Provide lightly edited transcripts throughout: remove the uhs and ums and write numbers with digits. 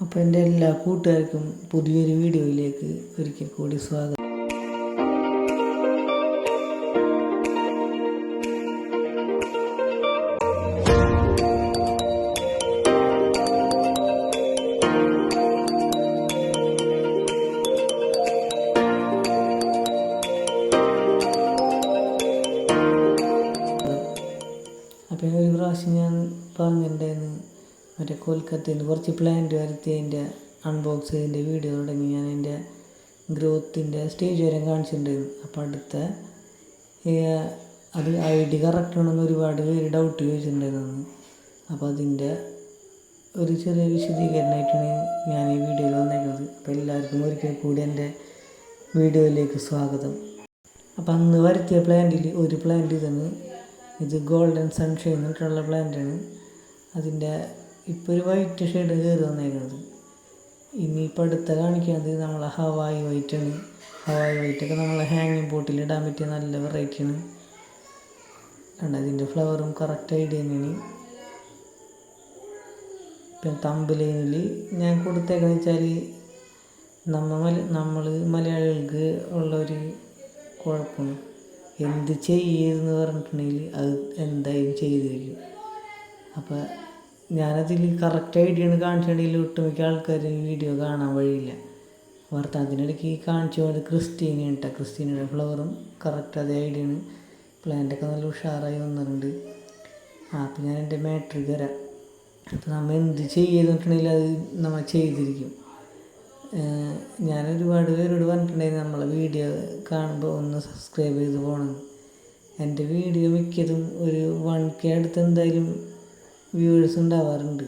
അപ്പോൾ എൻ്റെ എല്ലാ കൂട്ടുകാർക്കും പുതിയൊരു വീഡിയോയിലേക്ക് ഒരിക്കൽ കൂടി സ്വാഗതം. അപ്പോൾ ഒരു പ്രാവശ്യം ഞാൻ പറഞ്ഞിട്ടുണ്ടായിരുന്നു മറ്റേ കൊൽക്കത്തയിൽ നിന്ന് കുറച്ച് പ്ലാന്റ് വരുത്തി അതിൻ്റെ അൺബോക്സ് ചെയ്തതിൻ്റെ വീഡിയോ തുടങ്ങി ഞാൻ അതിൻ്റെ ഗ്രോത്തിൻ്റെ സ്റ്റേജ് വരെ കാണിച്ചിട്ടുണ്ടായിരുന്നു. അപ്പോൾ അത് ID കറക്റ്റ് ആണെന്ന് ഒരുപാട് പേര് ഡൗട്ട് ചോദിച്ചിട്ടുണ്ടായിരുന്നു. അപ്പോൾ അതിൻ്റെ ഒരു ചെറിയ വിശദീകരണമായിട്ടാണ് ഞാൻ ഈ വീഡിയോയിൽ വന്നേക്കുന്നത്. അപ്പോൾ എല്ലാവർക്കും ഒരിക്കൽ കൂടി എൻ്റെ വീഡിയോയിലേക്ക് സ്വാഗതം. അപ്പോൾ അന്ന് വരുത്തിയ പ്ലാന്റിൽ ഒരു പ്ലാന്റ് ഇതാണ്, ഇത് ഗോൾഡൻ സൺഷൈൻ എന്നിട്ടുള്ള പ്ലാന്റാണ്. അതിൻ്റെ ഇപ്പോൾ ഒരു വൈറ്റ് ഷെയ്ഡ് കയറി വന്നേക്കുന്നത്. ഇനിയിപ്പോൾ അടുത്ത കാണിക്കുന്നത് നമ്മളെ ഹവായി വൈറ്റാണ്. ഹവായി വൈറ്റൊക്കെ നമ്മളെ ഹാങ്ങിങ് പോട്ടിൽ ഇടാൻ പറ്റിയ നല്ല വെറൈറ്റിയാണ്. കണ്ട ഇതിൻ്റെ ഫ്ലവറും കറക്റ്റ് ഐഡിയ തന്നെയാണ്. ഇപ്പം തമ്പലൈനിൽ ഞാൻ കൊടുത്തേക്കെന്ന് വെച്ചാൽ നമ്മൾ മലയാളികൾക്ക് ഉള്ളൊരു കുഴപ്പം, എന്ത് ചെയ്യുമെന്ന് പറഞ്ഞിട്ടുണ്ടെങ്കിൽ അത് എന്തായാലും ചെയ്തിരിക്കും. അപ്പോൾ ഞാനതിൽ കറക്റ്റ് ഐഡിയാണ് കാണിച്ചിട്ടുണ്ടെങ്കിൽ ഒട്ടുമിക്ക ആൾക്കാർ വീഡിയോ കാണാൻ വഴിയില്ല. വർത്തമാനത്തിനിടയ്ക്ക് കാണിച്ചു പോലെ ക്രിസ്റ്റീനയുടെ ഫ്ലവറും കറക്റ്റ് അതേ ഐഡിയാണ്. പ്ലാന്റൊക്കെ നല്ല ഉഷാറായി വന്നിട്ടുണ്ട്. അപ്പോൾ ഞാൻ എൻ്റെ മാട്രിക് വരാം. അപ്പോൾ നമ്മൾ എന്ത് ചെയ്തിട്ടുണ്ടെങ്കിൽ അത് നമ്മൾ ചെയ്തിരിക്കും. ഞാൻ ഒരുപാട് പേരോട് പറഞ്ഞിട്ടുണ്ടായിരുന്നു നമ്മളെ വീഡിയോ കാണുമ്പോൾ ഒന്ന് സബ്സ്ക്രൈബ് ചെയ്ത് പോകണം. എൻ്റെ വീഡിയോ മിക്കതും ഒരു 1K അടുത്ത് എന്തായാലും വ്യൂവേഴ്സ് ഉണ്ടാവാറുണ്ട്.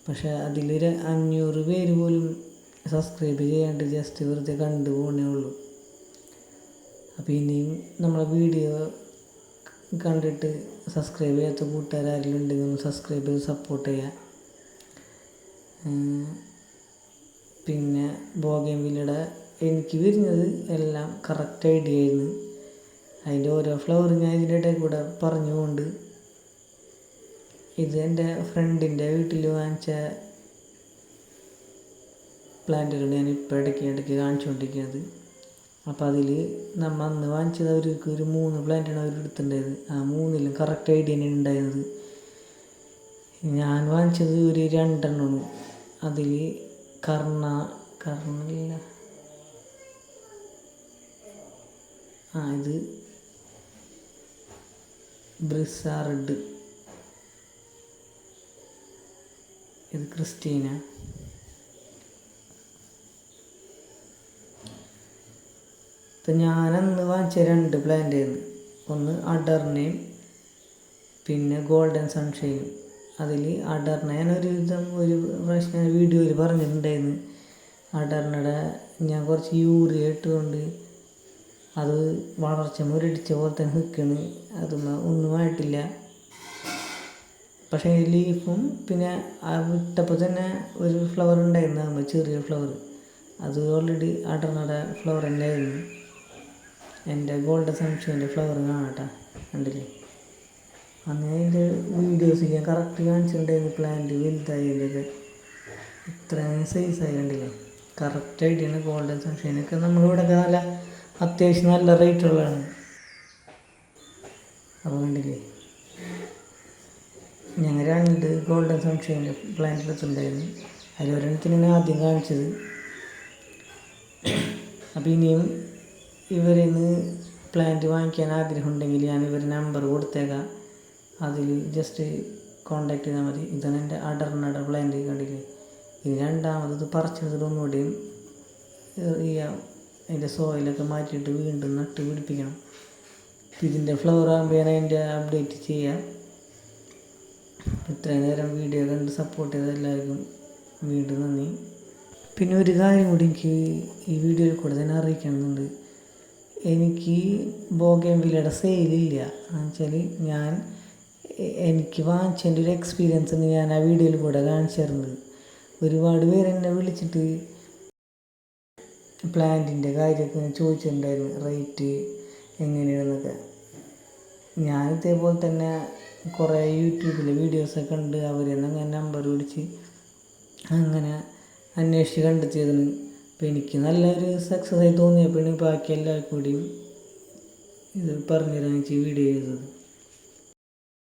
പക്ഷേ അതിലൊരു 500 പേര് പോലും സബ്സ്ക്രൈബ് ചെയ്യാണ്ട് ജസ്റ്റ് വെറുതെ കണ്ടു പോകണേ ഉള്ളൂ. അപ്പോൾ ഇനിയും നമ്മളെ വീഡിയോ കണ്ടിട്ട് സബ്സ്ക്രൈബ് ചെയ്യാത്ത കൂട്ടുകാരെങ്കിലും ഉണ്ടെങ്കിൽ ഒന്ന് സബ്സ്ക്രൈബ് ചെയ്ത് സപ്പോർട്ട് ചെയ്യുക. പിന്നെ ബോഗൻവില്ലയുടെ എനിക്ക് വരുന്നത് എല്ലാം കറക്റ്റ് ഐഡിയ ആയിരുന്നു. അതിൻ്റെ ഓരോ ഫ്ലവർ ഞാൻ ഇതിൻ്റെ ഇടയിൽ കൂടെ പറഞ്ഞുകൊണ്ട്, ഇത് എൻ്റെ ഫ്രണ്ടിൻ്റെ വീട്ടിൽ വാങ്ങിച്ച പ്ലാന്റുകൾ ഞാൻ ഇപ്പോൾ ഇടയ്ക്ക് കാണിച്ചുകൊണ്ടിരിക്കുന്നത്. അപ്പോൾ അതിൽ നമ്മൾ അന്ന് വാങ്ങിച്ചത് അവർക്ക് ഒരു 3 പ്ലാന്റാണ് അവർ എടുത്തിട്ടുണ്ടായത്. ആ 3ലും കറക്റ്റ് ഐഡിയ തന്നെയാണ് ഉണ്ടായിരുന്നത്. ഞാൻ വാങ്ങിച്ചത് ഒരു 2 എണ്ണമാണ്. അതിൽ കർണല്ല ഇത് ബ്രിസാർഡ്, ഇത് ക്രിസ്റ്റീന. ഇപ്പം ഞാനന്ന് വാങ്ങിച്ച 2 പ്ലാന്റ് ആയിരുന്നു. ഒന്ന് അഡർനയും പിന്നെ ഗോൾഡൻ സൺഷൈനും. അതിൽ അഡർന ഞാനൊരു പ്രാവശ്യം വീഡിയോയിൽ പറഞ്ഞിട്ടുണ്ടായിരുന്നു. അഡർനയുടെ ഞാൻ കുറച്ച് യൂറിയ ഇട്ടുകൊണ്ട് അത് വളർച്ച മുരടിച്ച പോലെ തന്നെ നിൽക്കുകയാണ്. ഒന്നുമായിട്ടില്ല. പക്ഷേ ലീഫും പിന്നെ വിട്ടപ്പോൾ തന്നെ ഒരു ഫ്ലവർ ഉണ്ടായിരുന്നു, ചെറിയ ഫ്ലവർ. അത് ഓൾറെഡി അടർന്നയുടെ ഫ്ലവർ തന്നെ ആയിരുന്നു. എൻ്റെ ഗോൾഡൻ സൺഷൈൻ്റെ ഫ്ലവർ കാണാട്ടാ, കണ്ടില്ലേ? അന്ന് അതിൻ്റെ വീഡിയോസ് ഞാൻ കറക്റ്റ് കാണിച്ചിട്ടുണ്ടായിരുന്നു. പ്ലാന്റ് വലുതായതിൻ്റെയൊക്കെ ഇത്രയും സൈസായി, കണ്ടില്ലേ? കറക്റ്റ് ഐഡിയാണ്. ഗോൾഡൻ സൺഷൈനൊക്കെ നമ്മളിവിടെയൊക്കെ നല്ല അത്യാവശ്യം നല്ല റേറ്റുള്ളതാണ്. അപ്പോൾ കണ്ടില്ലേ, ഞങ്ങൾ 2 ഗോൾഡൻ സൺഷൈൻ്റെ പ്ലാന്റ് എടുത്തിട്ടുണ്ടായിരുന്നു. അതിലൊരെണ്ണത്തിനാണ് ആദ്യം കാണിച്ചത്. അപ്പോൾ ഇനിയും ഇവരിൽ നിന്ന് പ്ലാന്റ് വാങ്ങിക്കാൻ ആഗ്രഹമുണ്ടെങ്കിൽ ഞാൻ ഇവരുടെ നമ്പർ കൊടുത്തേക്കാം. അതിൽ ജസ്റ്റ് കോണ്ടാക്ട് ചെയ്താൽ മതി. ഇതാണ് എൻ്റെ അടർന്നട പ്ലാന്റ്, കണ്ടില്ലേ? ഇനി രണ്ടാമത് പറിച്ചെടുത്തിട്ട് ഒന്നുകൂടിയും അതിൻ്റെ സോയിലൊക്കെ മാറ്റിയിട്ട് വീണ്ടും നട്ട് പിടിപ്പിക്കണം. ഇതിൻ്റെ ഫ്ലവർ ആകുമ്പോൾ ഞാൻ അതിൻ്റെ അപ്ഡേറ്റ് ചെയ്യാം. ഇത്രയും നേരം വീഡിയോ കണ്ട് സപ്പോർട്ട് ചെയ്ത എല്ലാവർക്കും വീണ്ടും നന്ദി. പിന്നെ ഒരു കാര്യം കൂടി എനിക്ക് ഈ വീഡിയോയിൽ കൂടെ തന്നെ അറിയിക്കണമെന്നുണ്ട്. എനിക്ക് ബോഗൻവില്ലയുടെ സെയിലില്ല. എന്നുവെച്ചാൽ എനിക്ക് വാങ്ങിച്ചതിൻ്റെ ഒരു എക്സ്പീരിയൻസ് ഞാൻ ആ വീഡിയോയിൽ കൂടെ കാണിച്ചു തരുന്നത്. ഒരുപാട് പേര് എന്നെ വിളിച്ചിട്ട് പ്ലാന്റിൻ്റെ കാര്യമൊക്കെ ചോദിച്ചിട്ടുണ്ടായിരുന്നു, റേറ്റ് എങ്ങനെയാണെന്നൊക്കെ. ഞാൻ ഇതേപോലെ തന്നെ കുറേ യൂട്യൂബിലെ വീഡിയോസൊക്കെ ഉണ്ട്. അവരെന്ന് അങ്ങനെ നമ്പർ പിടിച്ച് അങ്ങനെ അന്വേഷിച്ച് കണ്ടെത്തിയതാണ്. അപ്പോൾ എനിക്ക് നല്ലൊരു സക്സസ് ആയി തോന്നിയപ്പോഴാണ് ബാക്കി എല്ലാവർക്കും കൂടിയും ഇത് പറഞ്ഞു തരാൻ വെച്ച് വീഡിയോ ചെയ്തത്.